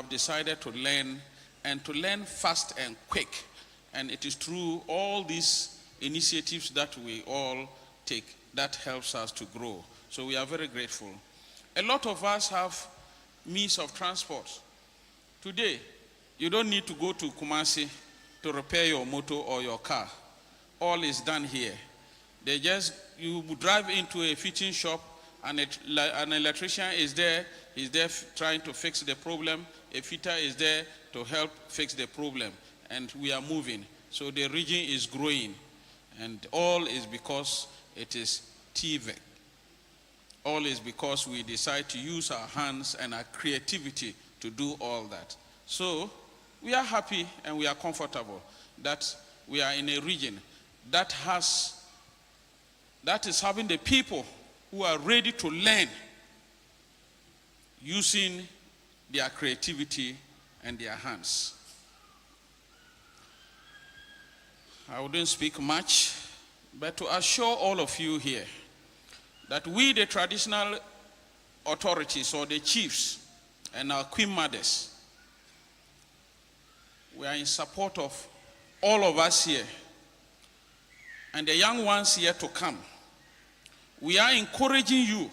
have decided to learn, and to learn fast and quick. And it is through all these initiatives that we all take that helps us to grow. So we are very grateful. A lot of us have means of transport. Today, you don't need to go to Kumasi to repair your motor or your car. All is done here. You drive into a fitting shop, and an electrician is there. He's there trying to fix the problem. A fitter is there to help fix the problem. And we are moving. So the region is growing. And all is because it is TVEC. All is because we decide to use our hands and our creativity to do all that. So we are happy and we are comfortable that we are in a region that is having the people who are ready to learn using their creativity and their hands. I wouldn't speak much, but to assure all of you here that we, the traditional authorities or the chiefs and our queen mothers, we are in support of all of us here and the young ones here to come. We are encouraging you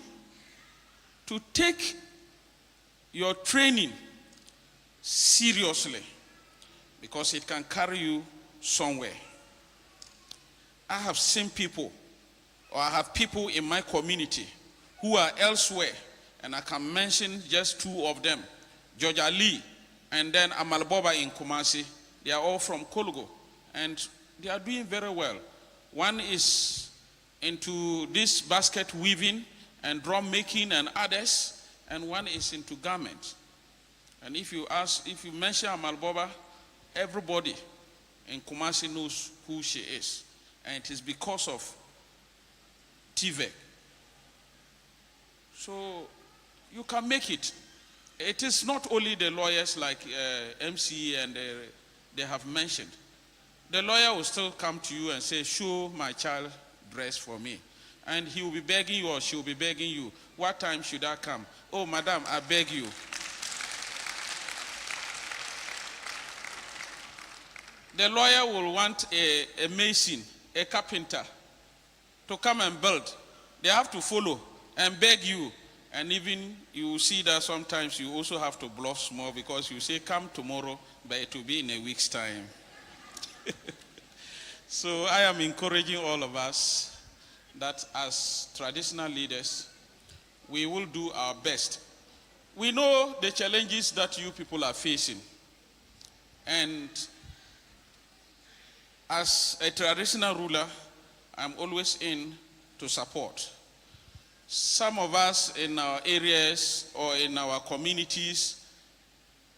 to take your training seriously because it can carry you somewhere. I have seen people, or I have people in my community who are elsewhere, and I can mention just two of them, Georgia Lee and then Amal Boba in Kumasi. They are all from Kolgo, and they are doing very well. One is into this basket weaving and drum making and others, and one is into garments. And if you mention Amal Boba, everybody in Kumasi knows who she is. And it is because of TVEC. So you can make it. It is not only the lawyers like MC and they have mentioned. The lawyer will still come to you and say, show my child dress for me. And he will be begging you or she will be begging you, what time should I come? Oh, madam, I beg you. The lawyer will want a mason, a carpenter, to come and build. They have to follow and beg you. And even you will see that sometimes you also have to bluff small because you say, come tomorrow, but it will be in a week's time. So I am encouraging all of us that as traditional leaders, we will do our best. We know the challenges that you people are facing. And as a traditional ruler, I'm always in to support. Some of us in our areas or in our communities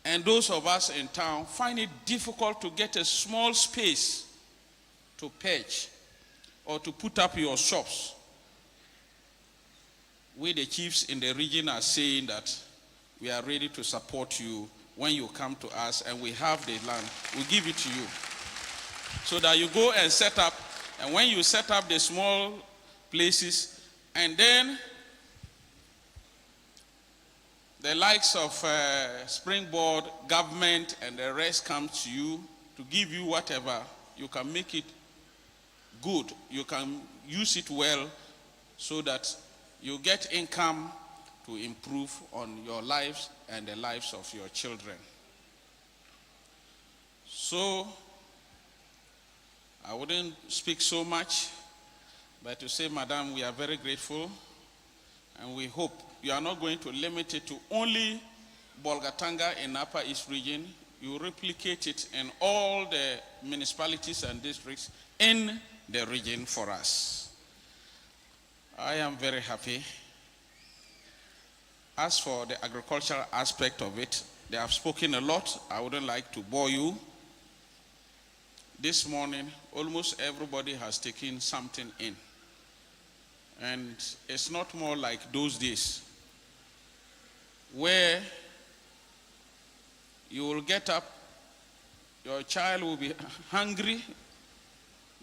and those of us in town find it difficult to get a small space to perch or to put up your shops. We, the chiefs in the region, are saying that we are ready to support you when you come to us and we have the land. We'll give it to you. So that you go and set up, and when you set up the small places, and then the likes of Springboard, government, and the rest come to you to give you whatever, you can make it good. You can use it well so that you get income to improve on your lives and the lives of your children. So, I wouldn't speak so much, but to say, Madam, we are very grateful, and we hope you are not going to limit it to only Bolga in Upper East region. You replicate it in all the municipalities and districts in the region for us. I am very happy. As for the agricultural aspect of it, they have spoken a lot. I wouldn't like to bore you. This morning, almost everybody has taken something in. And it's not more like those days where you will get up, your child will be hungry,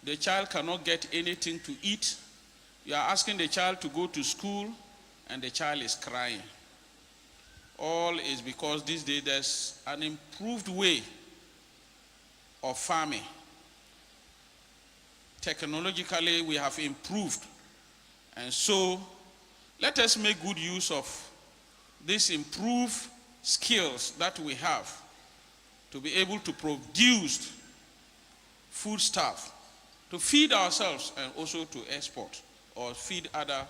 the child cannot get anything to eat, you are asking the child to go to school, and the child is crying. all is because these days there's an improved way of farming. Technologically, we have improved. And so, let us make good use of these improved skills that we have to be able to produce food stuff, to feed ourselves and also to export or feed other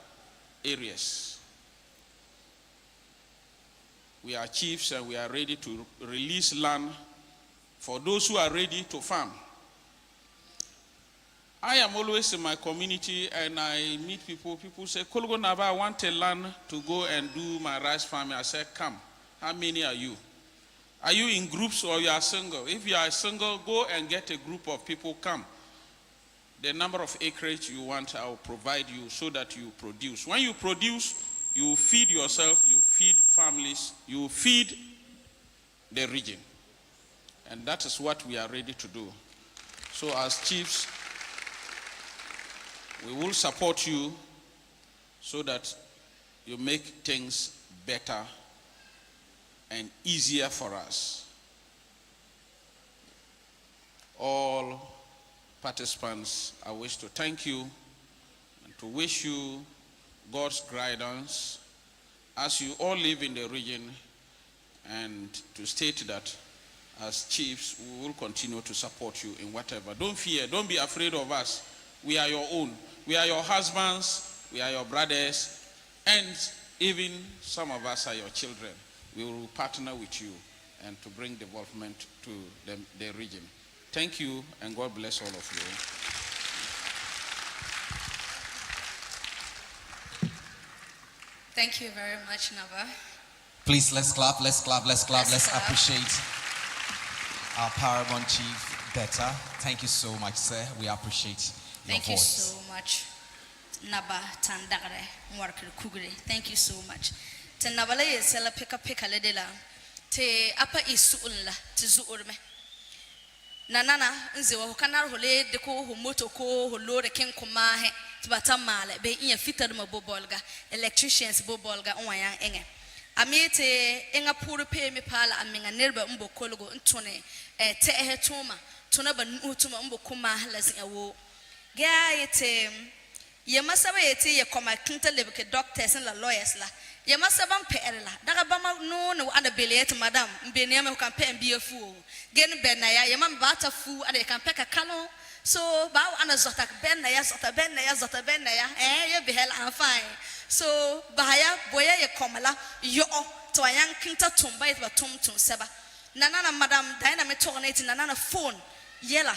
areas. We are chiefs and we are ready to release land for those who are ready to farm. I am always in my community and I meet people. People say, Kolgo Nava, I want a land to go and do my rice farming. I say, come. How many are you? Are you in groups or you are single? If you are single, go and get a group of people, come. The number of acreage you want, I will provide you so that you produce. When you produce, you feed yourself, you feed families, you feed the region. And that is what we are ready to do. So as chiefs, we will support you so that you make things better and easier for us. All participants, I wish to thank you and to wish you God's guidance as you all live in the region, and to state that as chiefs, we will continue to support you in whatever. Don't fear, don't be afraid of us. We are your own. We are your husbands, we are your brothers, and even some of us are your children. We will partner with you and to bring development to the region. Thank you, and God bless all of you. Thank you very much, Naba. Please, let's clap, let's clap, let's clap. Let's appreciate our Paramount Chief better. Thank you so much, sir. We appreciate your Thank voice. you so much, Naba Tandagre Mwarkul Kugre. Thank you so much. Tenabala is a pick a ledela. Te apa isulla to zuurme. Nanana, Nzo, Kanar Hole, the co who motoko, who lord a king kumahe, Tbatamale, be in a fitted Bolga, electricians Bolga, Oyan Enge. Amete Enga Puru pay me pala, and Minga Nerba Umbo Kologo, Tone, te hetuma, Tonaba Utuma Umbo Kuma, las a wo. Gayete Yamasabe, ye coma Clinton Libic doctors and la lawyers la. Yamasaban perla, Dagabama no and a billet, madam, Benema who can pay and be a fool. Gen Benaya, Yaman Bata fool, and they can peck a cano. So, bow and a zotak Benaya, Zota Benaya, you be hell and fine. So, Bahaya, Boya, Comala, yo to a young Kinta Tumba, but Tum Seba. Nana, madam, dynamic tornating another phone, yella.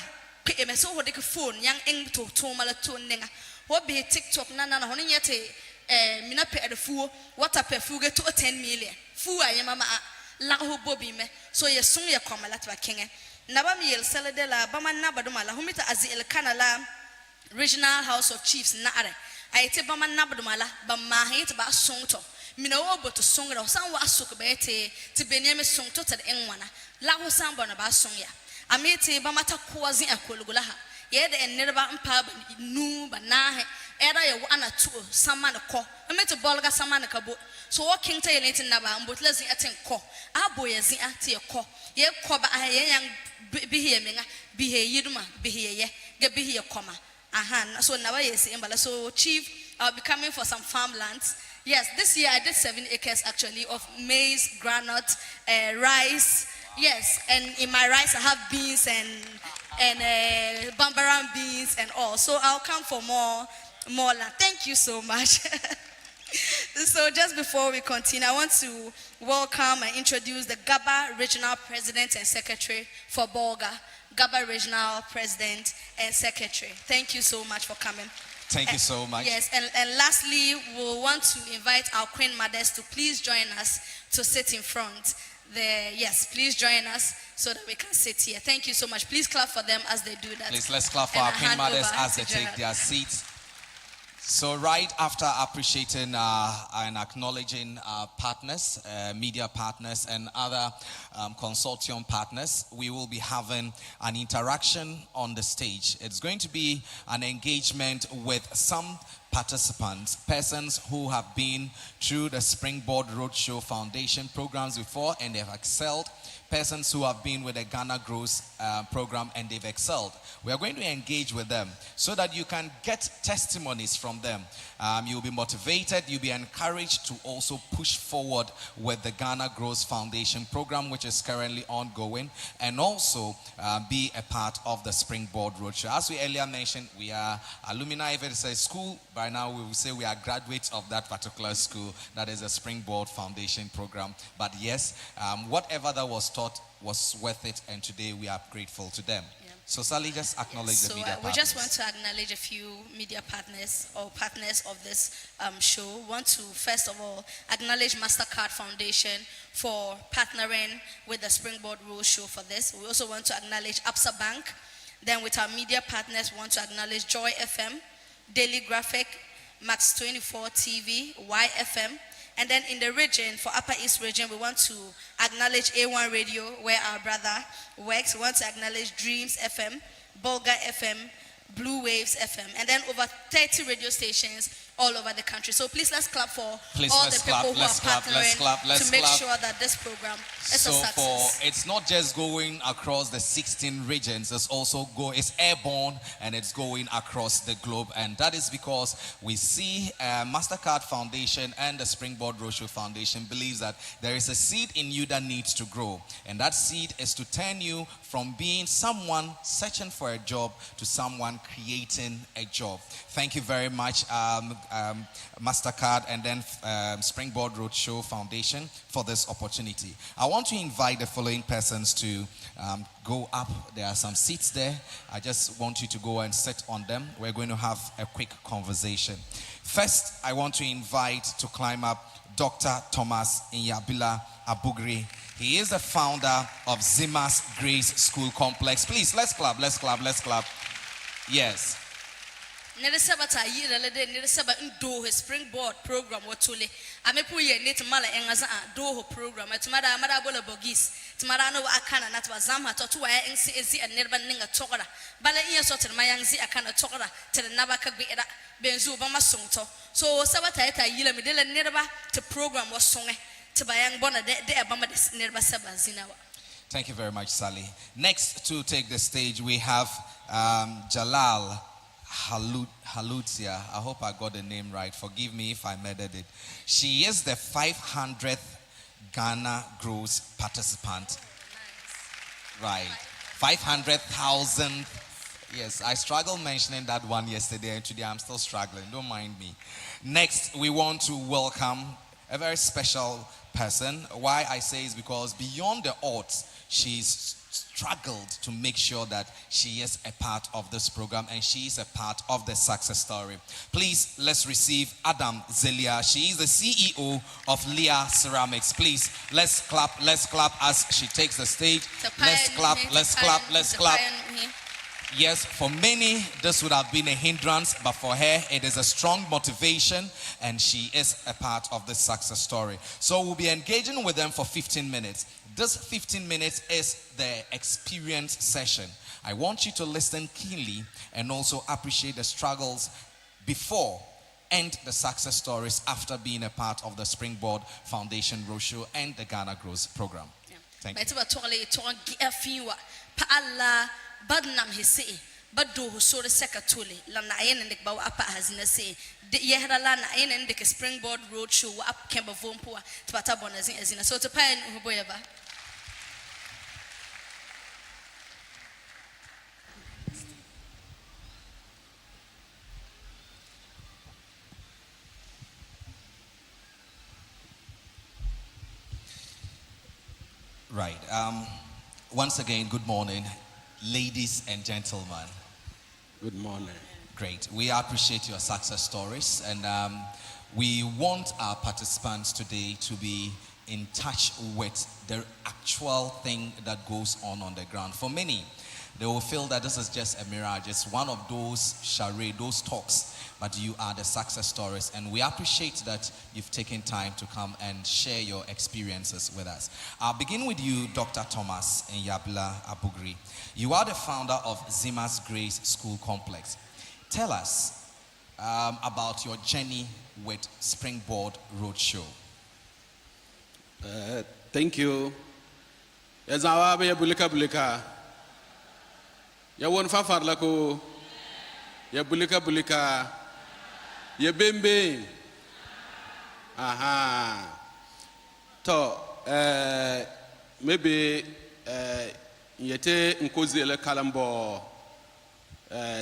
So what they could phone, young ing to Tomala Tuninga. What be TikTok, Nana, honey yet mina pay the fool, what a perfuga to 10 million. Fool, I am mamma, Lahu Bobby me, so ye soon ya come a lot of king. Nabami el Saladella, Bama Nabadumala, whom it as el Canala, Regional House of Chiefs, Nare. I take Bama Nabadumala, Bama hate ba Sonto. Mino but to song or some was sook bete to Benjamin Sonto to the Engwana. Lahu Sambon about Sonya. Amete Bamata Quasi a Kulgulaha. Yet and never pub no banahe. Era ya wana two samana ko. I met a Bolga samana kabo. So walking to Latin Naba, but let's at ko. Our boy is at your ko. Ye koba a young be here, be here, yiduma, be here, get be here, comma. Aha, so now is Imbala. So, Chief, I'll be coming for some farmlands. Yes, this year I did 7 acres actually of maize, granite, rice. Yes, and in my rice I have beans and bambaram beans and all. So I'll come for more land. Thank you so much. So just before we continue, I want to welcome and introduce the Gaba Regional President and Secretary for Bolga. Gaba Regional President and Secretary. Thank you so much for coming. Thank you so much. Yes, and lastly, we'll want to invite our Queen Mothers to please join us to sit in front. Yes, please join us so that we can sit here. Thank you so much. Please clap for them as they do that. Please, let's clap for our Queen Mothers as they take their seats. So right after appreciating and acknowledging our partners, media partners and other consortium partners, we will be having an interaction on the stage. It's going to be an engagement with some participants, persons who have been through the Springboard Roadshow Foundation programs before and they've excelled, persons who have been with the Ghana Grows program and they've excelled. We are going to engage with them so that you can get testimonies from them. You'll be motivated, you'll be encouraged to also push forward with the Ghana Grows Foundation program, which is currently ongoing, and also be a part of the Springboard Roadshow. As we earlier mentioned, we are alumni. If it's a school, by now we will say we are graduates of that particular school. That is a Springboard Foundation program. But yes, whatever that was taught was worth it, and today we are grateful to them. So Sally, just acknowledge the media partners. We just want to acknowledge a few media partners or partners of this show. We want to first of all acknowledge MasterCard Foundation for partnering with the Springboard Roadshow for this. We also want to acknowledge Absa Bank. Then with our media partners, we want to acknowledge Joy FM, Daily Graphic, Max 24 TV, YFM. And then in the region, for Upper East region, we want to acknowledge A1 Radio, where our brother works. We want to acknowledge Dreams FM, Bolga FM, Blue Waves FM, and then over 30 radio stations all over the country. So please let's clap for all the people who are partnering to make sure that this program is a success. It's not just going across the 16 regions, it's airborne and it's going across the globe. And that is because we see MasterCard Foundation and the Springboard Roadshow Foundation believes that there is a seed in you that needs to grow. And that seed is to turn you from being someone searching for a job to someone creating a job. Thank you very much, MasterCard and then Springboard Roadshow Foundation for this opportunity. I want to invite the following persons to go up. There are some seats there. I just want you to go and sit on them. We're going to have a quick conversation. First, I want to invite to climb up Dr. Thomas Inyabila Abugri. He is the founder of Zima's Grace School Complex. Please, let's clap, let's clap, let's clap. Yes. Neresabata yirele de neresaba ndo Springboard program wotule amepu ye net mala engaza do program etumada amada bola bogis tumara no akana natwa zamha to wa ensi ezi enerba ninga tokora bala iya so tere mayangzi akana tokora tere nabaka gbe era benzu ba masonto so sabata eta yile medele nerba te program wasonge te bayang bona de abama de nerba saba zinawa. Thank you very much, Sally. Next to take the stage we have Jalal Halutia. I hope I got the name right. Forgive me if I murdered it. She is the 500th Ghana Grows participant. Right. 500,000. Yes, I struggled mentioning that one yesterday and today I'm still struggling. Don't mind me. Next, we want to welcome a very special person. Why I say is because beyond the odds, she's struggled to make sure that she is a part of this program and she is a part of the success story. Please, let's receive Adam Zelia. She is the CEO of Leah Ceramics. Please, let's clap as she takes the stage. Let's clap, let's clap, let's clap. Yes, for many, this would have been a hindrance, but for her, it is a strong motivation, and she is a part of the success story. So we'll be engaging with them for 15 minutes. This 15 minutes is the experience session. I want you to listen keenly and also appreciate the struggles before and the success stories after being a part of the Springboard Foundation Roadshow and the Ghana Grows program. Thank you. Badnam hisi badu husore sekatuli lana ayene ndek bawa apa hazina se de yehra lana ayene ndek Springboard Roadshow wa up kemba vompoa tpata bonazin azina so to pan huboyeba. Right. Once again, good morning. Ladies and gentlemen. Good morning. Great. We appreciate your success stories, and we want our participants today to be in touch with the actual thing that goes on the ground. For many, they will feel that this is just a mirage. It's one of those charade, those talks, but you are the success stories. And we appreciate that you've taken time to come and share your experiences with us. I'll begin with you, Dr. Thomas Nyabla Abugri. You are the founder of Zima's Grace School Complex. Tell us about your journey with Springboard Roadshow. Thank you. As I was bulika, ya won fafar lako, ya bulika, ya bembe. Aha. To, maybe yete nkozi le kalambo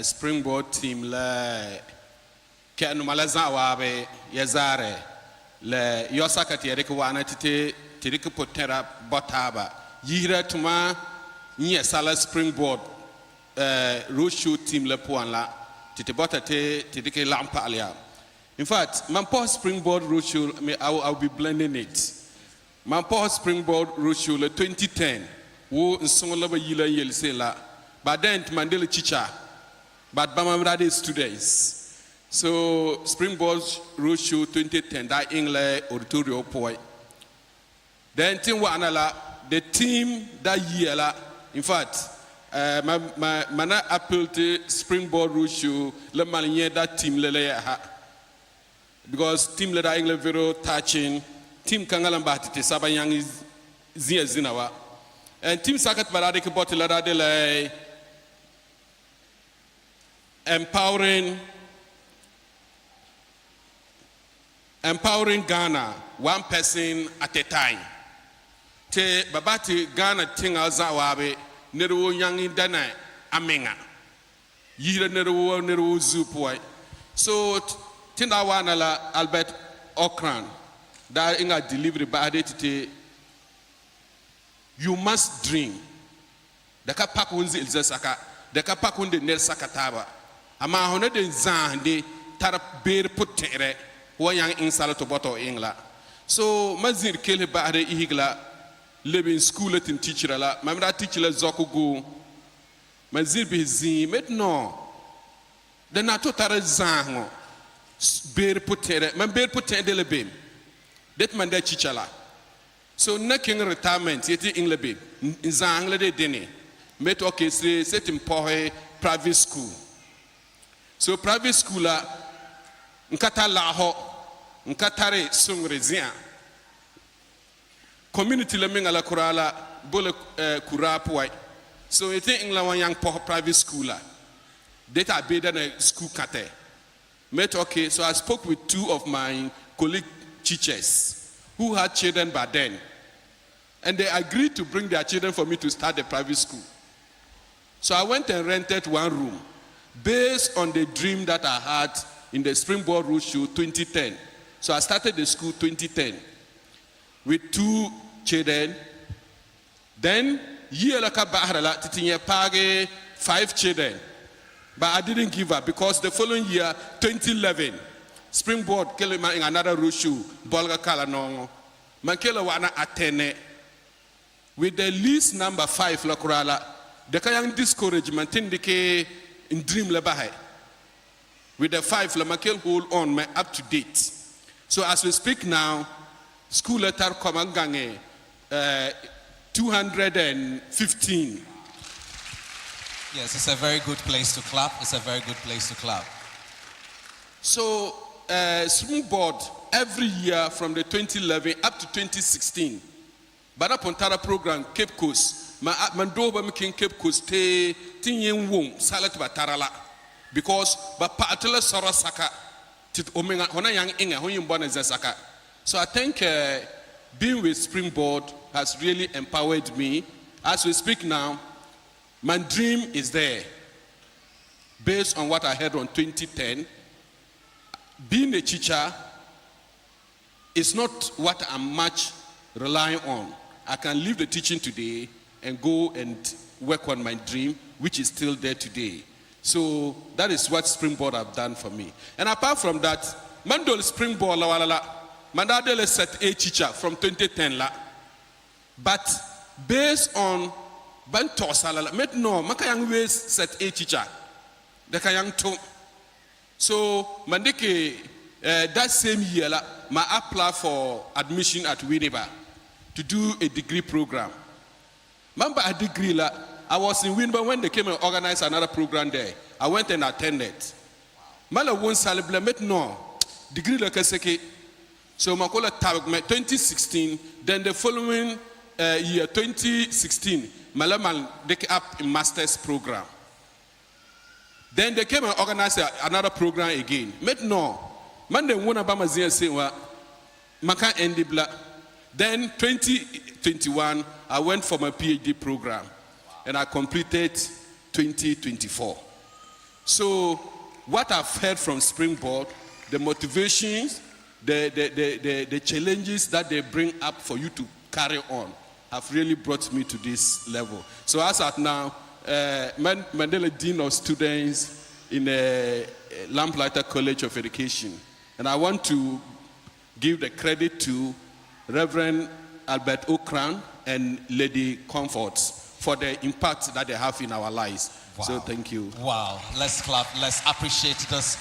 Springboard team le ke anumalaza wabe yazare le yosakati yereke wana tirike potera botaba yira tuma nye sala Springboard Roadshow team le puanla tite botate tirike lampa alia. In fact, my post Springboard Roadshow, I'll be blending it. My post Springboard Roadshow le 2010 wo nsongolaba yila yelsela but then Mandela chicha but bamamrade students. So Springboard Roadshow 2010 that English auditorium point. Then the team that year la, in fact, mana appeal to Springboard Roadshow le malinye that team le ha because team le da English very touching team kangalamba te sabayang is zinawa and team sakat barade ke bottle la de le empowering Ghana one person at a time. Te babati Ghana tinga zawabe neru yangi dana amenga. Yira neru zupoi. So tinda wana la Albert Okran da inga delivery bade tite you must dream. Daka pakunzi ilzasaka daka pakunde nersakataba. Ama hono de zande tara ber putere wanyang insala to boto ingla. So mazir kele baare ihigla living school at teacher la mamra teacher la zokugo mazir be zin met no de na to tara zango ber putere man ber putere de lebem det man de teacher la. So na king retirement yeti ingla be zangle de deni met okay set in pohe private school. So private school la nkata laho nkatare sungrezia community le mingala kurala bole kurapoi. So it in England one young private school la data better than school kate met okay. So I spoke with two of my colleague teachers who had children by then and they agreed to bring their children for me to start the private school. So I went and rented one room based on the dream that I had in the Springboard Roadshow 2010. So I started the school 2010 with 2 children. Then year laka baharala titinye page 5 children. But I didn't give up because the following year, 2011, Springboard kele ma in another Roadshow, Bolga kala nongo. Mankele wana atene with the least number 5 lakurala. The kayang discouragement indike in dream lebahe. With the 5 lamakel hold on my up to date. So as we speak now, school letter komangange 215. Yes, it's a very good place to clap. It's a very good place to clap. So Springboard every year from the 2011 up to 2016. Bana Pontara program Cape Coast. Mandoba making Cape Coast te tinyen wom salat batarala. Because but patela sorasaka tit omenga hona yang inga hoyin bona zasaka. So I think being with Springboard has really empowered me. As we speak now, my dream is there. Based on what I heard on 2010, being a teacher is not what I'm much relying on. I can leave the teaching today and go and work on my dream, which is still there today. So that is what Springboard have done for me. And apart from that, Mandol Springboard la wala Mandadele set a teacher from 2010 la. But based on ban to sala met no maka yang we set a teacher de ka yang to so mandeke that same year la ma apply for admission at Winneba to do a degree program. Remember a degree la I was in Winneba when they came and organized another program there. I went and attended. Mala won celebrate met no degree la kaseke. So makola tab 2016 then the following year 2016 malaman they up a master's program. Then they came and organized another program again. Met no man they won about mazia say wa maka endi bla. Then 2021 I went for my PhD program and I completed 2024. So what I've heard from Springboard, the motivations, the challenges that they bring up for you to carry on have really brought me to this level. So as at now, Mandela Dean of Students in Lamplighter College of Education. And I want to give the credit to Reverend Albert Okran and Lady Comforts for the impact that they have in our lives. Wow. So thank you. Wow. Let's clap. Let's appreciate this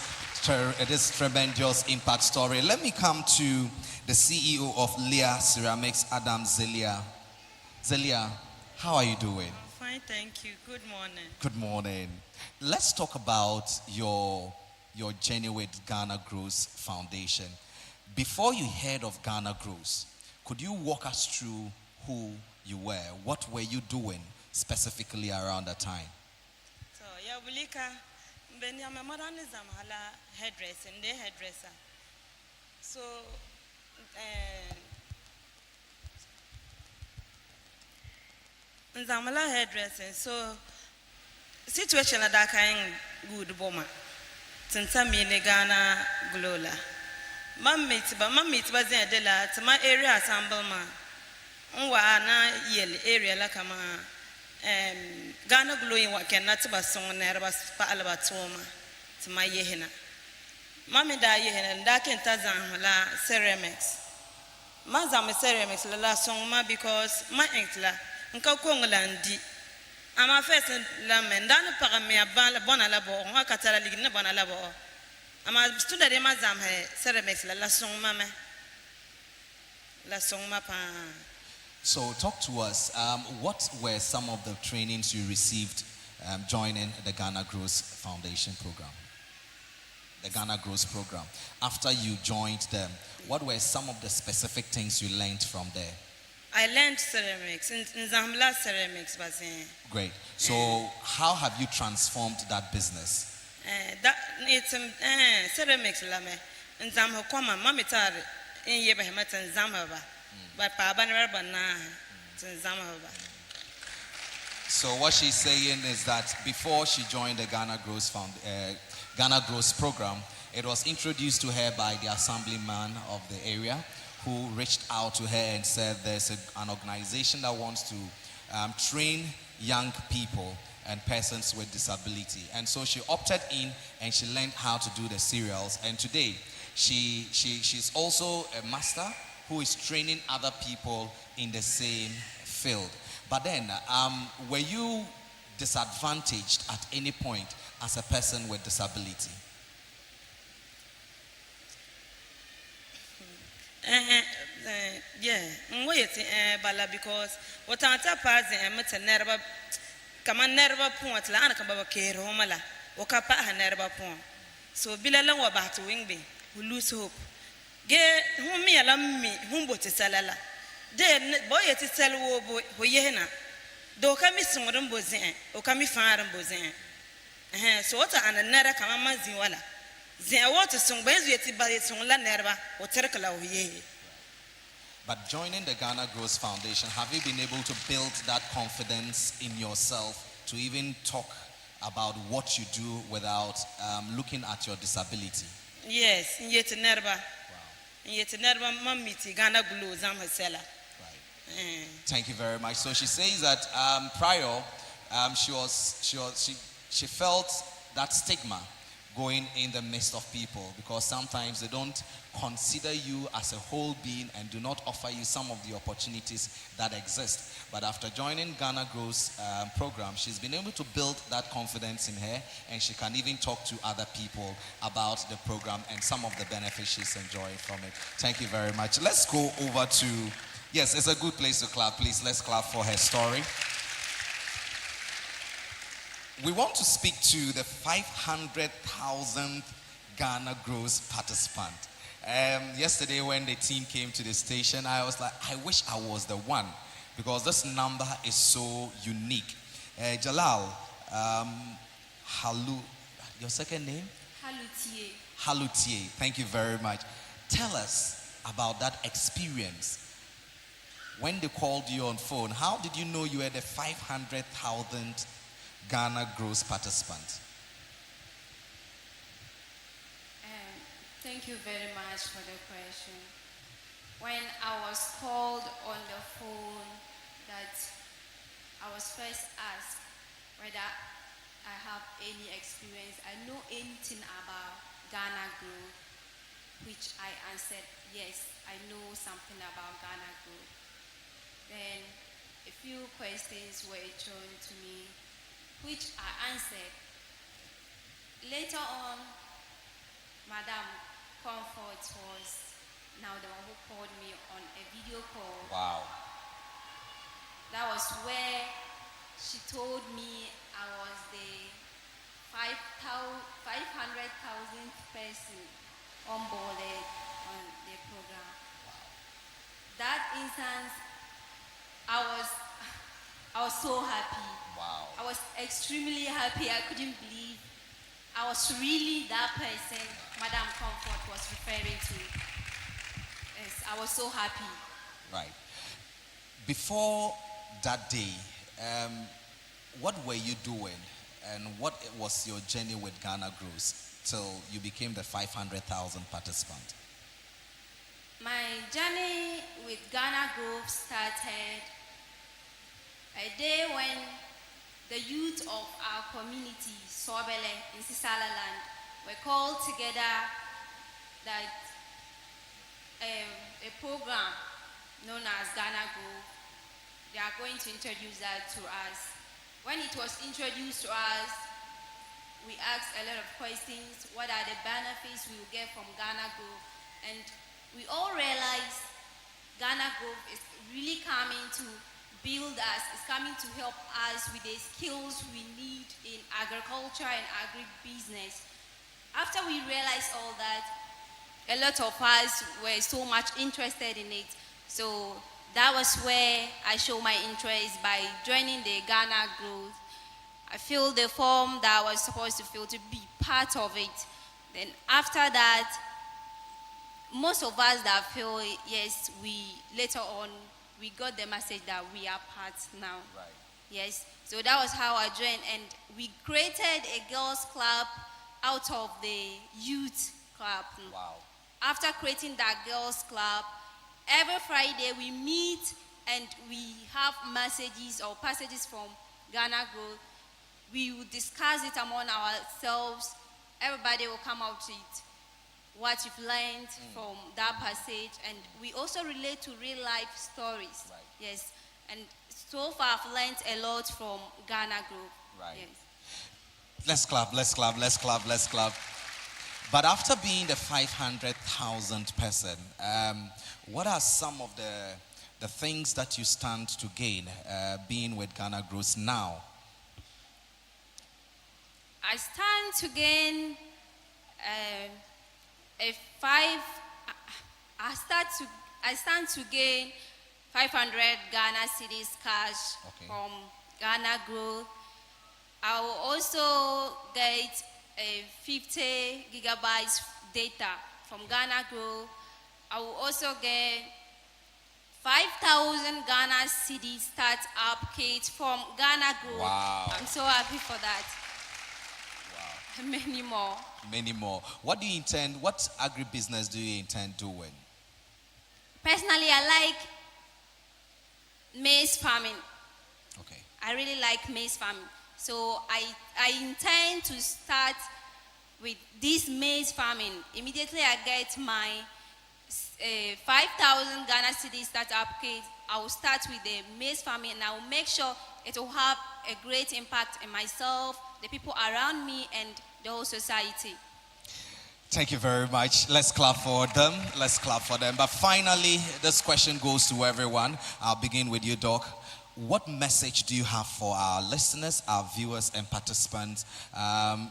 tremendous impact story. Let me come to the CEO of Leah Ceramics, Adam Zelia. Zelia, how are you doing? Fine, thank you. Good morning. Good morning. Let's talk about your journey with Ghana Grows Foundation. Before you heard of Ghana Grows, could you walk us through who you were? What were you doing specifically around that time? So, Yabulika, Benjamin Moranism, hala hairdresser, and hairdresser. So, Zamala hairdressing. So, situation at that kind good boma. Since I'm in Ghana Glola. Mammy, was in Adela to my area assemble ma. Unwa yell area like a Ghana glowing what can not be song never spalaba to my yehina. Mammy da yehina and that can tazan la ceramics. Mazam ceramics la song because my ankla nka kongolandi. Ama first lamen dana paramia bona labo on katala ligna bona labo. Ama student mazam he ceramics la song mama. La song mapa. So talk to us. What were some of the trainings you received joining the Ghana Grows Foundation program? The Ghana Grows program. After you joined them, what were some of the specific things you learned from there? I learned ceramics in Zambla ceramics. Great. So how have you transformed that business? That it's ceramics lame in Zambia. Come mamitar in Yebehemata and Zambaba. But so what she's saying is that before she joined the Ghana Grows program, it was introduced to her by the assemblyman of the area, who reached out to her and said there's an organization that wants to train young people and persons with disability. And so she opted in and she learned how to do the cereals. And today she's also a master who is training other people in the same field. But then, were you disadvantaged at any point as a person with disability? Yeah, bala because what I'm tapping and nerva come on nerva point la ana kamba care homala okapa ha nerva point so bilala wa bahtu wingbe who lose hope ge humi ala mi humbo te salala de boy te sel wo bo yehna do kami sumudum bozin o kami faram bozin so what ana nera kama manzi wala zin what sung benzu yeti ba sung la nerva o terkala o ye. But joining the Ghana Grows Foundation, have you been able to build that confidence in yourself to even talk about what you do without looking at your disability? Yes, yet nerva. Wow. Yet nerva mamiti Ghana Grows Amhasela. Right. Thank you very much. So she says that prior, she felt that stigma going in the midst of people, because sometimes they don't consider you as a whole being and do not offer you some of the opportunities that exist. But after joining Ghana Grows program, she's been able to build that confidence in her, and she can even talk to other people about the program and some of the benefits she's enjoying from it. Thank you very much. Let's go over to, yes, it's a good place to clap. Please, let's clap for her story. We want to speak to the 500,000th Ghana Grows participant. Yesterday when the team came to the station, I was like, I wish I was the one, because this number is so unique. Jalal, your second name? Halutier. Halutier, thank you very much. Tell us about that experience. When they called you on phone, how did you know you were the 500,000th Ghana Grows participant? Thank you very much for the question. When I was called on the phone, that I was first asked whether I have any experience, I know anything about Ghana Grow, which I answered yes, I know something about Ghana Grow. Then a few questions were thrown to me, which I answered. Later on, Madam Comfort was now the one who called me on a video call. Wow. That was where she told me I was the 500,000th person onboarded on the program. That instance, I was so happy. Wow. I was extremely happy. I couldn't believe I was really that person Madam Comfort was referring to. Yes, I was so happy. Right. Before that day, what were you doing, and what was your journey with Ghana Grows till you became the 500,000 participant? My journey with Ghana Grove started a day when the youth of our community, Sobele in Sisala land, were called together that a program known as Ghana Grove, they are going to introduce that to us. When it was introduced to us, we asked a lot of questions. What are the benefits we will get from Ghana Grove? And we all realized Ghana Grove is really coming to build us, is coming to help us with the skills we need in agriculture and agribusiness. After we realized all that, a lot of us were so much interested in it. So that was where I showed my interest by joining the Ghana Growth. I filled the form that I was supposed to fill to be part of it. Then after that, most of us that feel it, yes, we later on we got the message that we are part now. Right. Yes. So that was how I joined, and we created a girls' club out of the youth club. Wow. After creating that girls' club, every Friday we meet and we have messages or passages from Ghana Growth. We will discuss it among ourselves. Everybody will come out with what you've learned from that passage, and we also relate to real life stories. Right. Yes. And so far I've learned a lot from Ghana Growth. Right. Yes. Let's clap, let's clap, let's clap, let's clap. But after being the 500,000th person, what are some of the things that you stand to gain being with Ghana Grows now? I stand to gain I stand to gain 500 Ghana cedis cash from Ghana Growth. I will also get a 50 gigabytes data from Ghana Growth. I will also get 5,000 Ghana cedi start-up kits from Ghana Growth. Wow. I'm so happy for that. Wow. Many more. Many more. What agribusiness do you intend doing? Personally, I like maize farming. Okay. I really like maize farming. So I intend to start with this maize farming. Immediately I get my 5,000 Ghana cedis startup kit. I will start with the maize farming, and I will make sure it will have a great impact in myself, the people around me, and the whole society. Thank you very much. Let's clap for them. Let's clap for them. But finally, this question goes to everyone. I'll begin with you, Doc. What message do you have for our listeners, our viewers, and participants?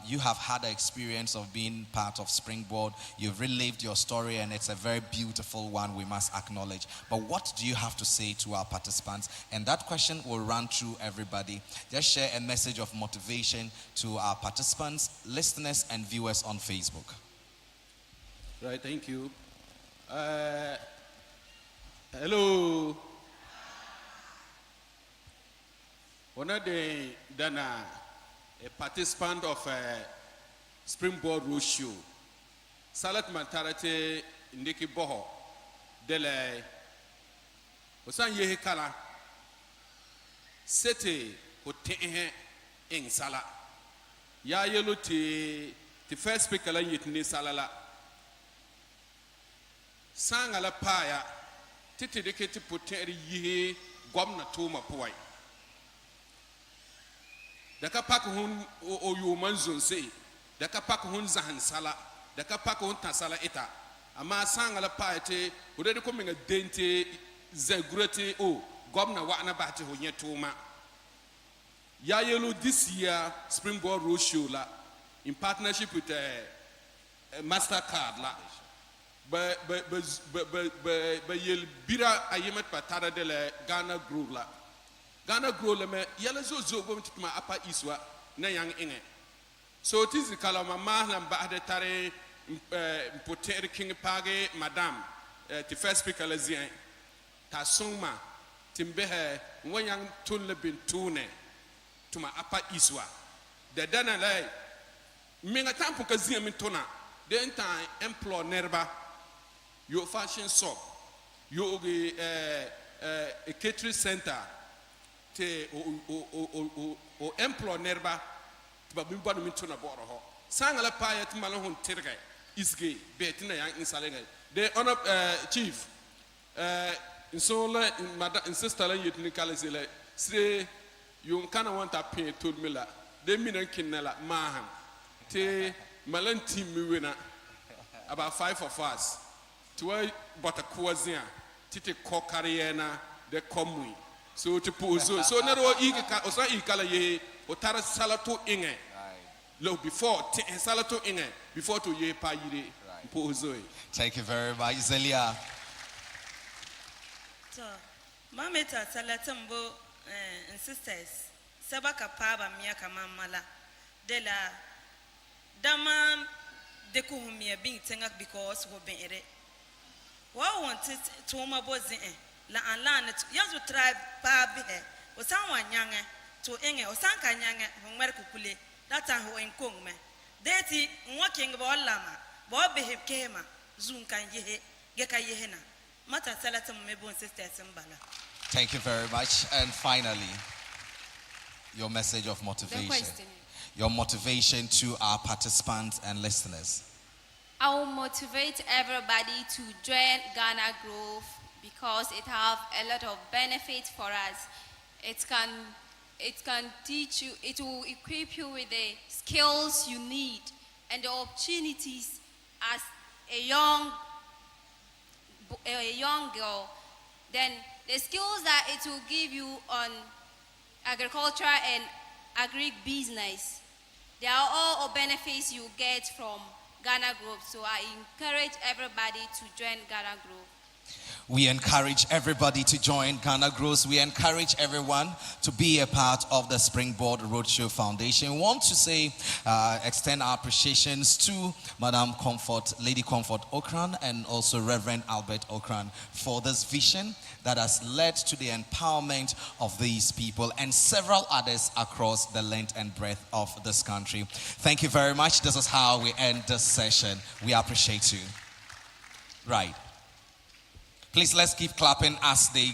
You have had the experience of being part of Springboard. You've relived your story, and it's a very beautiful one, we must acknowledge. But what do you have to say to our participants? And that question will run through everybody. Just share a message of motivation to our participants, listeners, and viewers on Facebook. Right, thank you. Hello. One of the Dana, a participant of Springboard Roadshow. Salat Mantarate Niki Boho. Dele. Osan Yehe Kala. Sete Hotehe in Sala. Ya yellow the first speaker yitni salala. Sang ala paya. Titi deketi poteri ye gwamna tuma puai. Daka pak hun o yuman zonse, daka pak hun zahan sala, daka pak hun tasala eta. Ama sangala paete, udede ko minga dente zegurete o gomna wana bahati hunye tuma. Ya yelo this year Springboard Roadshow la in partnership with Mastercard la. Ba yel bira ayemet patara de la Ghana group la. Ghana grow leme yala zo go mtuma apa iswa na yang inge. So it is the kalama na mbade tare mpotere king page madam the first speaker lazien ta songma timbehe wanyang tunle bintune tuma apa iswa de dana lai minga tampo kazia mintona de enta employ nerba yo fashion shop yo a catering center o employ nerba ba bimba no minto na boro ho sangala paya timala hon terga isge betina yang insalenga de honor chief insola madam sister la yetni kala sele sre yon kana wanta pay told me la de minan kinela mahan te malanti miwena about 5 of us to but a kwazia titi kokariena de komui. So to pose so nero ika osa ikala ye otara salato inge lo before salato inge before to ye pa yire pose. Thank you very much, Zelia. So mameta salatambo and sisters sabaka paba miaka mamala de la dama de kuhumia being tenga because we been ere what wanted to my boys la anlan yazo tribe pa bihe o sanwa nyange to enge o sanka nyange ngmer kukule data ho enkong me deti nwoking bo lama bo bihe kema zunkan yehe geka yehena mata salata mebon sisters mbala. Thank you very much. And finally, your message of motivation. Your motivation to our participants and listeners. I will motivate everybody to join Ghana Growth because it have a lot of benefits for us. It can teach you, it will equip you with the skills you need and the opportunities as a young girl. Then the skills that it will give you on agriculture and agribusiness, they are all benefits you get from Ghana Growth. So I encourage everybody to join Ghana Growth. We encourage everybody to join Ghana Grows. We encourage everyone to be a part of the Springboard Roadshow Foundation. We want to say, extend our appreciations to Madam Comfort, Lady Comfort Okran, and also Reverend Albert Okran for this vision that has led to the empowerment of these people and several others across the length and breadth of this country. Thank you very much. This is how we end this session. We appreciate you. Right. Please, let's keep clapping as they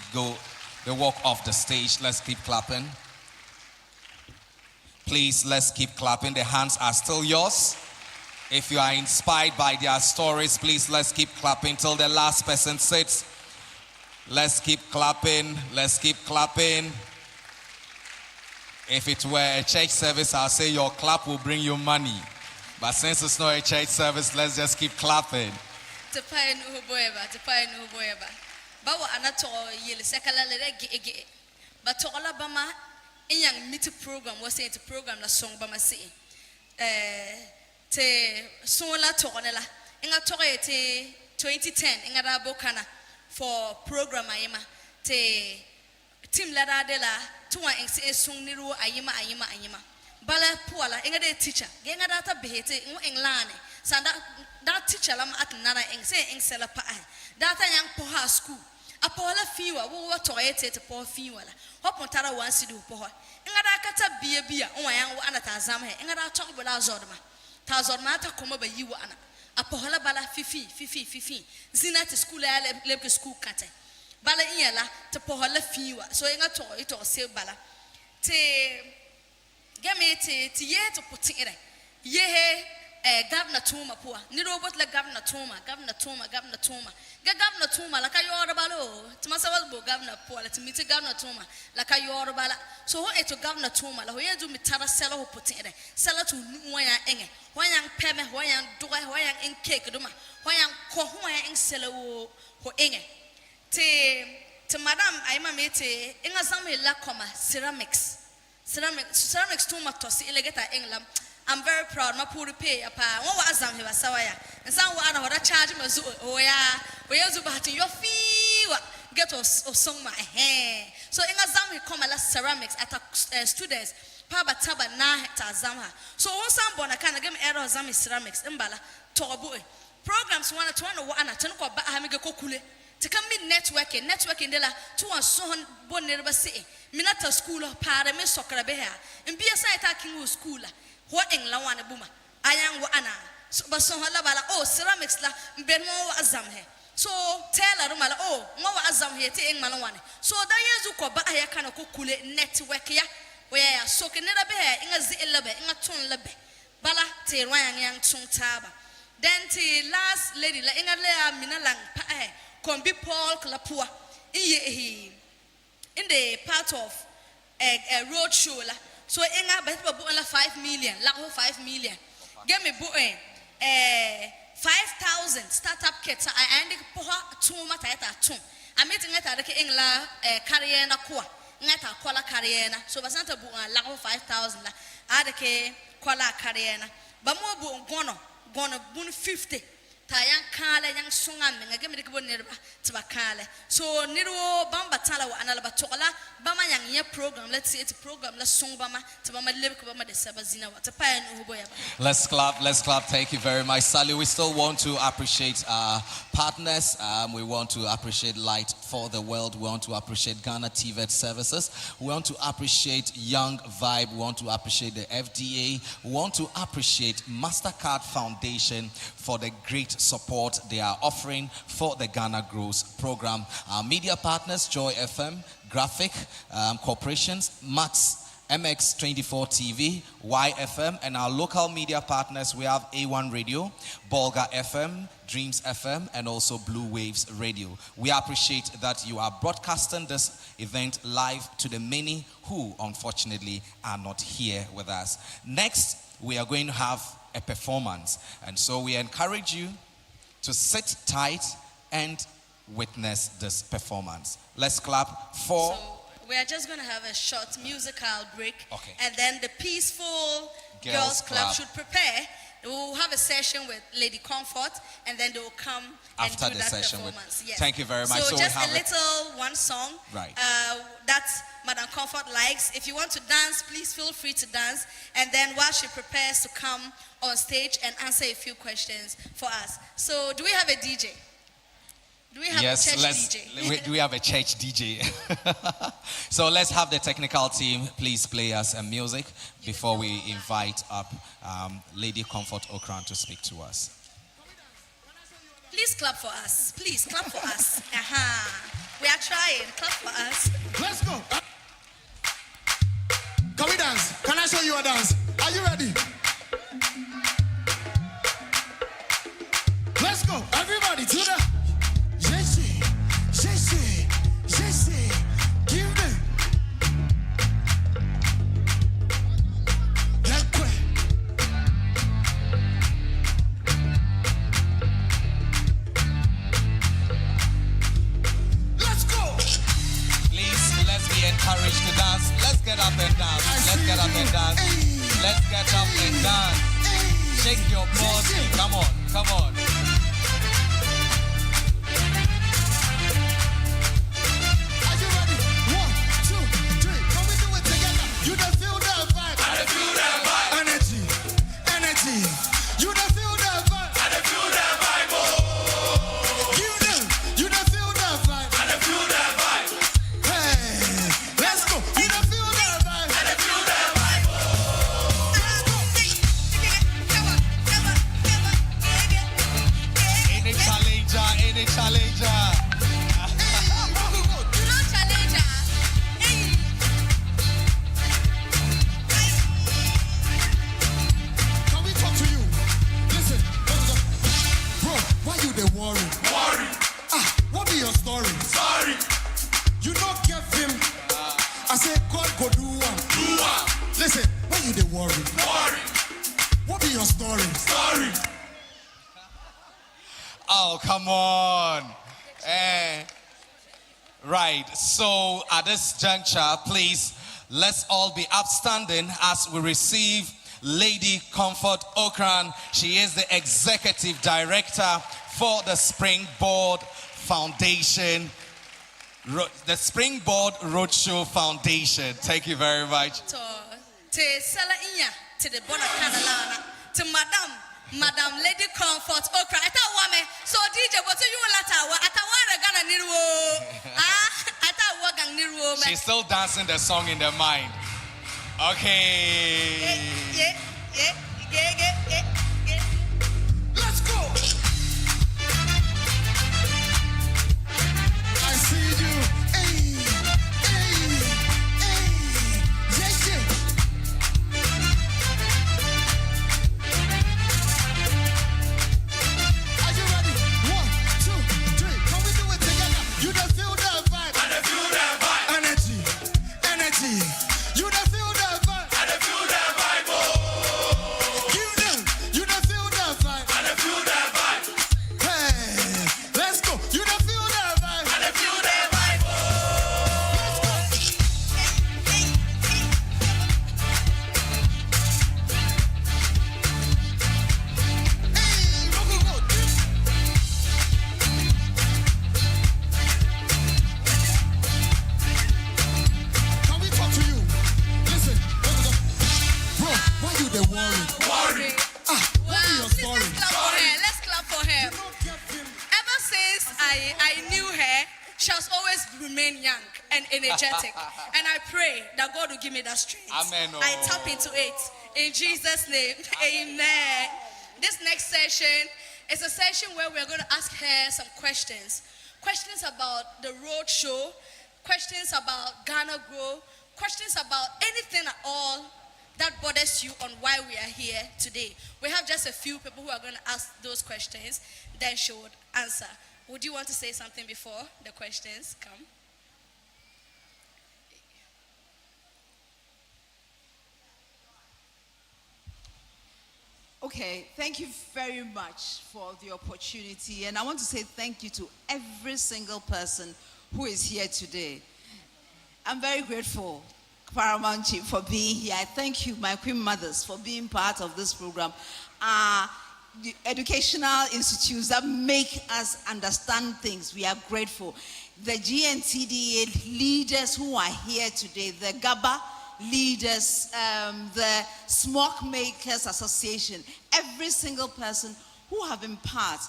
walk off the stage. Let's keep clapping. Please, let's keep clapping. The hands are still yours. If you are inspired by their stories, please let's keep clapping till the last person sits. Let's keep clapping. Let's keep clapping. If it were a church service, I'll say your clap will bring you money. But since it's not a church service, let's just keep clapping. Bawa anato yele sekala lere ge but to all bama in yang meet program was it program la song bama se te sola to onela inga to te 2010 inga da bokana for program ayima te team la de la to one en song niru ayima bala puala inga de teacher genga data behete in englane sanda that teacher lam at nana en se en sela pa data yang poha school apola fiwa wo toyete te po fiwa la hopontara wansi du po ngada kata bia onwa yan wo anata azam he ngada tok bela zodma ta koma ba yiwa ana apola bala fifi zinati school ya lebke school kate bala iyala te pola fiwa so nga to ito se bala te game te ye to putin ye he governor Tuma poa ni robot la governor Tuma governor Tuma la ka yorobalo tumasawal bo governor poa la timiti governor Tuma la ka yorobala so ho eto governor Tuma la ho yedu mitara sela ho putin sela to wanya enge wanya peme wanya doga wanya en cake duma wanya ko wanya en sela ho enge te madam ayima mete enga zamu la koma ceramics Tuma tosi elegeta englam. I'm very proud. My poor pay apa. What was Azam here? Sawaya. And some one of charge me. Oh yeah. We use about your fee. Get us song my hair. So in Azam we come a lot ceramics at students. Paba taba na ta Azamha. So one some bona kind of game error Azam ceramics. Imbala tobu. Programs one to one at 10 ko ba hamige ko kule. To come in networking de la to one son bon never say. Minata school para me soccer beha. And be a side attacking school. What in Lawana Buma? I am Wana. So, but so halabala, oh, ceramics la, Benmo Azam here. So, tell a rumala, oh, Mo Azam here, take Malawane. So, that Yazuko, but I can kukule network ya, where so can never be in a zillabe, in a ton labe. Bala, te Ryan Yang Tung Taba. Then, te last lady, la in a lea minalang pae, combi Paul Klapua, in the part of a road show. So enga bet ba buon la 5 million, la 5 million. Get me buon 5,000 startup kits. I andi poha tuma taeta tum. I meet ngata reke engla career na kwa. Ngata kola career na. So basanta buon la 5,000 la. Adeke kola career na. Ba mo buon gono bun 50. Tayang kale yang sungan menga gemi dikebon nerba tiba kale so niru bamba tala wa anala batola bama yang ye program let's say it's a program la song bama tiba ma lebe ko bama de sabazina wa tapa ya nuhubo ya. Let's clap. Thank you very much, Sally. We still want to appreciate our partners. We want to appreciate Light for the World. We want to appreciate Ghana TVET Services. We want to appreciate Young Vibe. We want to appreciate the FDA. We want to appreciate MasterCard Foundation for the great support they are offering for the Ghana Grows program. Our media partners, Joy FM, Graphic Corporations, Max, MX24 TV, YFM, and our local media partners, we have A1 Radio, Bolga FM, Dreams FM, and also Blue Waves Radio. We appreciate that you are broadcasting this event live to the many who, unfortunately, are not here with us. Next, we are going to have a performance, and so we encourage you to sit tight and witness this performance. Let's clap for... So we are just going to have a short musical break. Okay. And then the peaceful Girls Club should prepare. We'll have a session with Lady Comfort, and then they will come after and do the that session. performance. Yes. Thank you very much. So we just have a little one song. Right. That Madam Comfort likes. If you want to dance, please feel free to dance. And then while she prepares to come on stage and answer a few questions for us. So do we have a DJ? Do we have a church DJ? We have a church DJ. So let's have the technical team please play us a music before we invite up Lady Comfort Okran to speak to us. Please clap for us. Please clap for us. We are trying. Clap for us. Let's go. Can we dance? Can I show you a dance? Are you ready? get up and dance. Let's get up and dance. Shake your body. Come on, come on. Are you ready? 1, 2, 3. Can we do it together? You don't feel that vibe. I don't feel that vibe. Energy, energy. You don't feel that vibe. I don't feel that vibe. Oh. You don't feel that vibe. I don't feel that vibe. Hey, let's go. You don't feel that vibe. I don't feel that vibe. Any challenger, any challenger. Can we talk to you? Listen, bro, why you dey worry? Worry. What be your story? Sorry. You don't get him. I say God go do one. Do what? Listen, why you dey worry? Worry. What be your story? Sorry. Oh, come on. Right, so at this juncture, please, let's all be upstanding as we receive Lady Comfort Okran. She is the Executive Director for the Springboard Foundation, the Springboard Roadshow Foundation. Thank you very much. To sala inya to the bona kanalana to Madam Lady Comfort Okra. Ata wame so DJ what you lata wa atawara gana niruo. Ata wa gang niruo me. She's still dancing the song in her mind. Okay. Yeah. Let's go. I see you. Hey. Yeah. Are you ready? 1, 2, 3. Can we do it together? You don't feel that vibe. I don't feel that vibe. Energy. You don't feel that vibe. I don't feel that vibe. Oh. You don't feel that vibe. I don't feel that vibe. Hey, let's go. You don't feel that vibe. I don't feel that vibe. Oh. Hey, go. Can we talk to you? Listen, bro, why you dey worry? Worry. What be your Please, story? let's clap for her. You don't get him. Ever since I knew her, she has always remained young and energetic. And I pray that God will give me that strength. Amen, oh. I tap into it. In Jesus' name, amen. This next session is a session where we're going to ask her some questions. Questions about the road show, questions about Ghana Grow, questions about anything at all that bothers you on why we are here today. We have just a few people who are going to ask those questions, then she would answer. Would you want to say something before the questions come? Okay, thank you very much for the opportunity. And I want to say thank you to every single person who is here today. I'm very grateful, Paramount Chief, for being here. I thank you, my Queen Mothers, for being part of this program. The educational institutes that make us understand things, we are grateful. The GNTDA leaders who are here today, the GABA leaders, the Smoke Makers Association, every single person who have been part,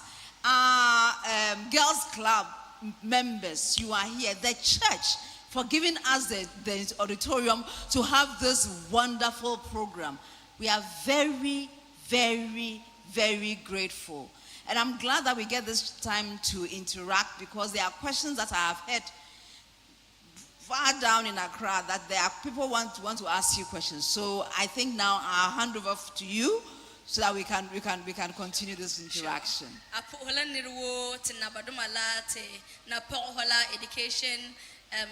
Girls Club members, you are here, the church, for giving us the auditorium to have this wonderful program. We are very, very, very grateful. And I'm glad that we get this time to interact because there are questions that I have heard far down in Accra that there are people want to ask you questions. So I think now I'll hand over to you so that we can continue this interaction. Apohola niruo te nabadumala te na pohola education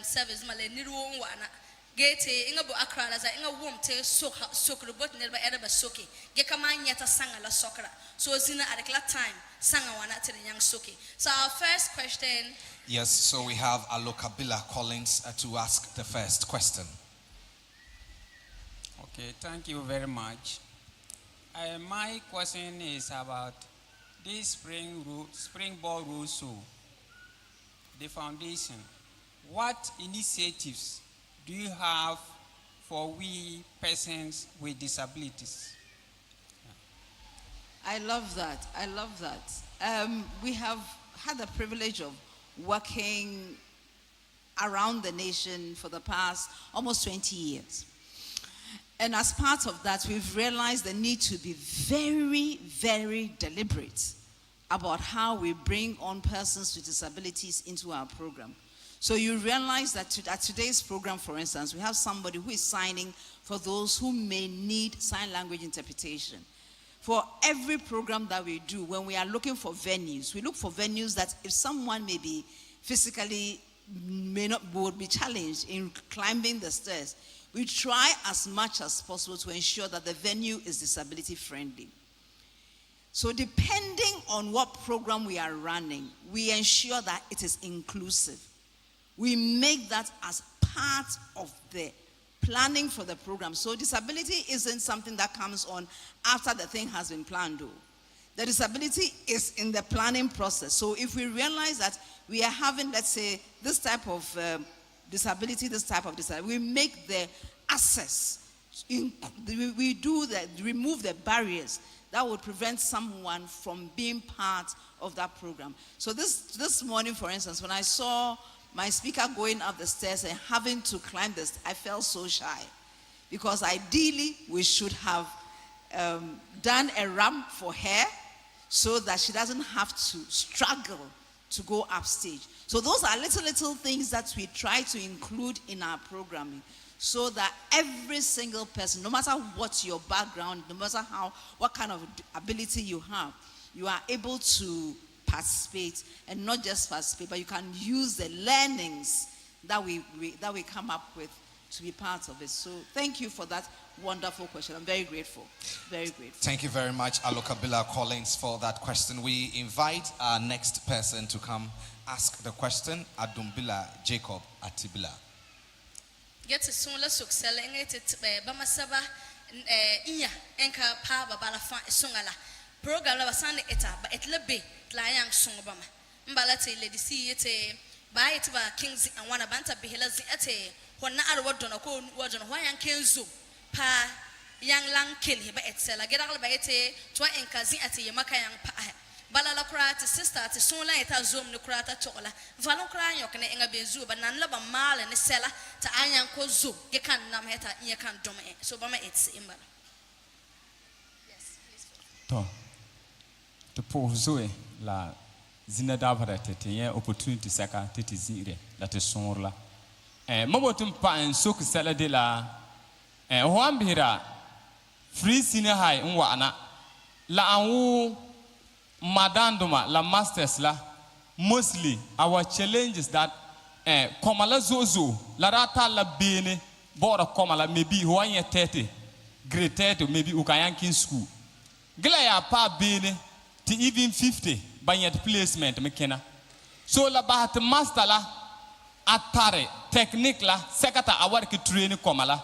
service male niruo wana gete inga bo Accra la za inga wom te sokro bot nerba erba soki ge kama nyata sanga la sokra so zina at the time sanga wana te nyang soki. So our first question. Yes, so we have Alokabila Collins to ask the first question. Okay, thank you very much. My question is about this Springboard rules, the foundation. What initiatives do you have for we persons with disabilities? I love that. I love that. We have had the privilege of working around the nation for the past almost 20 years. And as part of that, we've realized the need to be very, very deliberate about how we bring on persons with disabilities into our program. So you realize that at today's program, for instance, we have somebody who is signing for those who may need sign language interpretation. For every program that we do, when we are looking for venues, we look for venues that if someone may be physically would be challenged in climbing the stairs, we try as much as possible to ensure that the venue is disability friendly. So depending on what program we are running, we ensure that it is inclusive. We make that as part of the planning for the program. So disability isn't something that comes on after the thing has been planned. The disability is in the planning process. So if we realize that we are having, let's say, this type of disability, we make the access, we do that, remove the barriers that would prevent someone from being part of that program. So this morning, for instance, when I saw my speaker going up the stairs and having to climb this, I felt so shy. Because ideally, we should have done a ramp for her so that she doesn't have to struggle to go upstage. So those are little things that we try to include in our programming so that every single person, no matter what your background, no matter what kind of ability you have, you are able to participate, and not just participate, but you can use the learnings that we come up with to be part of it. So thank you for that wonderful question. I'm very grateful. Very grateful. Thank you very much, Alokabila Collins, for that question. We invite our next person to come ask the question, Adumbila Jacob Atibila. Get a smaller success, and it's Bamasaba Inya, Enka Pa Babala Sungala. Program la basane eta ba etlebe tlayang sungobama mbalate lady see it ba it ba kings and one banta behela zi ete hona arwodo na ko wodo no hwan kenzo pa yang lang kill he ba etsela gedal ba ete twa enkazi ate yemaka yang pa balala kra te sister te son la eta zoom ne kra ta chola valon kra yok ne enga bezu ba nan la ba male ne sela ta anyan ko zo ge kan nam heta ye kan dom so ba ma etse imbala. Yes, please. To pour Zoe la zina davara tete opportunity saka tete zire la te sonla mabotum pa en sok sala de la hoambira free senior high nwana la anwu madanduma la masters la mostly our challenges that komala zozo la rata la bene bora komala maybe hoanye 30 grade 30 maybe ukayankin school gila ya pa bene to even 50 by your placement mekena so la bahat master la atare technique la sekata awar ki training komala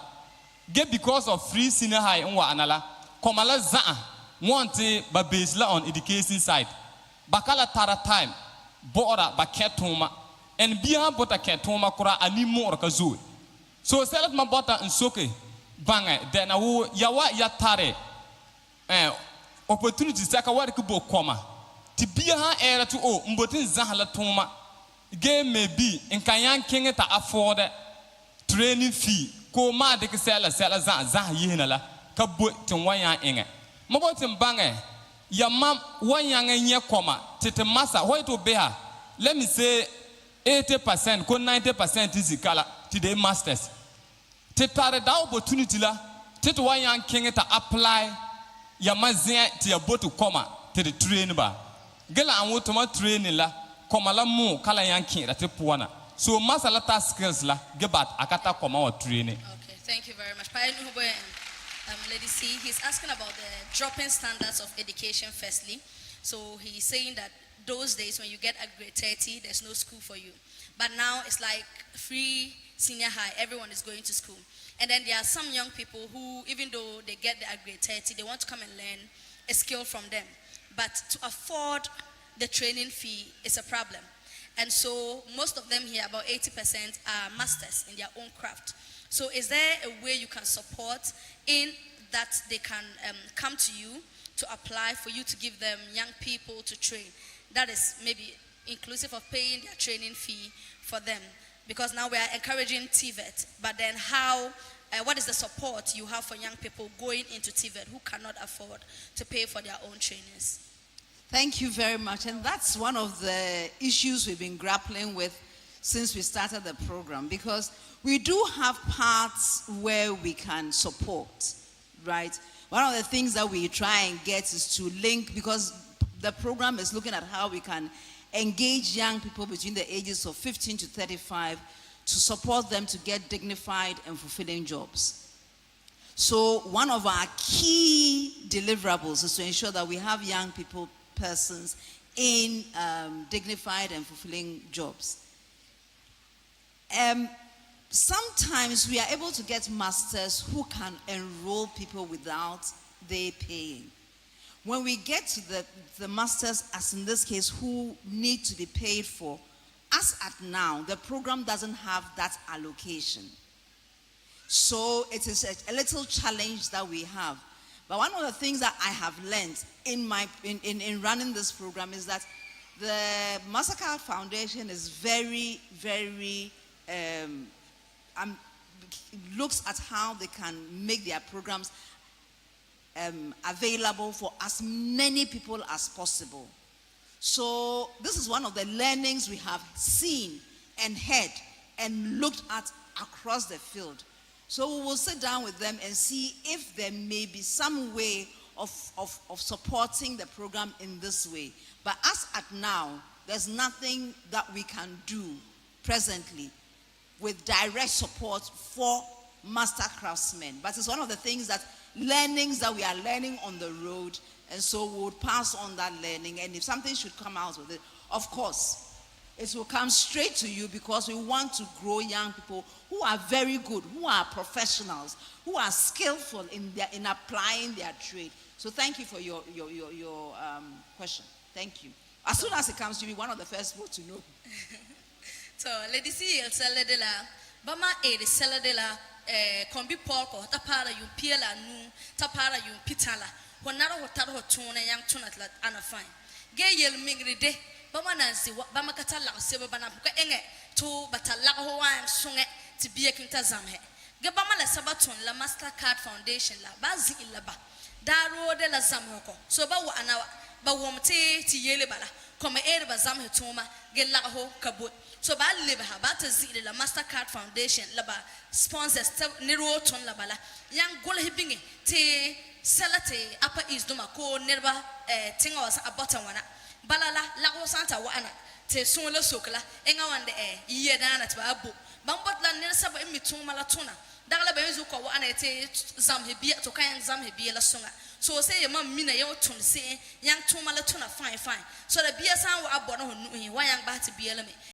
get because of free senior high nwa anala komala za want ba base la on education side bakala tara time bora ba ketuma and biya bota ketuma kura ani more ka zo so selat ma bota nsoke banga then awu yawa ya tare opportunity saka wari kubo koma ti biya ha era to o mbotin zahala toma game may be in kanyan king ta afford training fee ko ma de sela za yina la ka bo tin wanya inga mabotin bange ya mam wanya nye koma tete masa hoito beha let me say 80% ko 90% zikala today masters tetare da opportunity la tete wanya king ta apply ya mazia ti ya botu koma te the train ba gela anwo to ma training la koma la mu kala yankin ra te puana so masala ta skills la gebat akata koma wa training. Okay, thank you very much. Lady C, he's asking about the dropping standards of education firstly. So he's saying that those days when you get a grade 30 there's no school for you, but now it's like free senior high, everyone is going to school. And then there are some young people who, even though they get their grade 30, they want to come and learn a skill from them. But to afford the training fee is a problem. And so most of them here, about 80%, are masters in their own craft. So is there a way you can support in that they can come to you to apply for you to give them young people to train? That is maybe inclusive of paying their training fee for them. Because now we are encouraging TVET, but then what is the support you have for young people going into TVET who cannot afford to pay for their own trainers? Thank you very much. And that's one of the issues we've been grappling with since we started the program, because we do have parts where we can support, right? One of the things that we try and get is to link, because the program is looking at how we can engage young people between the ages of 15 to 35 to support them to get dignified and fulfilling jobs. So one of our key deliverables is to ensure that we have young persons in dignified and fulfilling jobs. Sometimes we are able to get masters who can enroll people without they paying. When we get to the masters, as in this case, who need to be paid for, as at now, the program doesn't have that allocation. So it is a little challenge that we have. But one of the things that I have learned in running this program is that the MasterCard Foundation is very, very looks at how they can make their programs available for as many people as possible. So this is one of the learnings we have seen and heard and looked at across the field. So we will sit down with them and see if there may be some way of supporting the program in this way. But as at now, there's nothing that we can do presently with direct support for master craftsmen. But it's one of the learnings that we are learning on the road, and so we would pass on that learning. And if something should come out with it, of course, it will come straight to you, because we want to grow young people who are very good, who are professionals, who are skillful in applying their trade. So thank you for your question. Thank you. As soon as it comes to me, one of the first people to know. So, ladies, Bama e Saladela, Combi Porco, Tapara, you Piela, Tapara, you Pitala, Honara, Hotaro, Tuna, young Tunatla, Anna Fine. Gay Yel Mingri de Bama Nancy, Bama Catala, Silver Banapuka Enge, to Batalaho and Sunge to be a Quintazamhe. Gabama la Sabaton, La MasterCard Foundation, La Bazi Laba, Daro de la Zamoko, so Bawa Anawa, Bawomte, Tielebala, Come Air Bazam Tuma, Gelaho, Kabut. So ba live ha ba tazili la MasterCard Foundation la ba sponsors niro ton la bala yang gol hibingi te salate upper east duma ko nerba tinga was abota wana balala la ko santa wana te son la sokla enga wande iye dana tba abu bambot la ner saba imi tuma la tuna dagala ba yuzu ko wana te zam hebia to kan zam hebia la songa. So say your mom mina yo tum say young tuma la tuna fine. So the bia san wa abono hu wayang ba te bia la me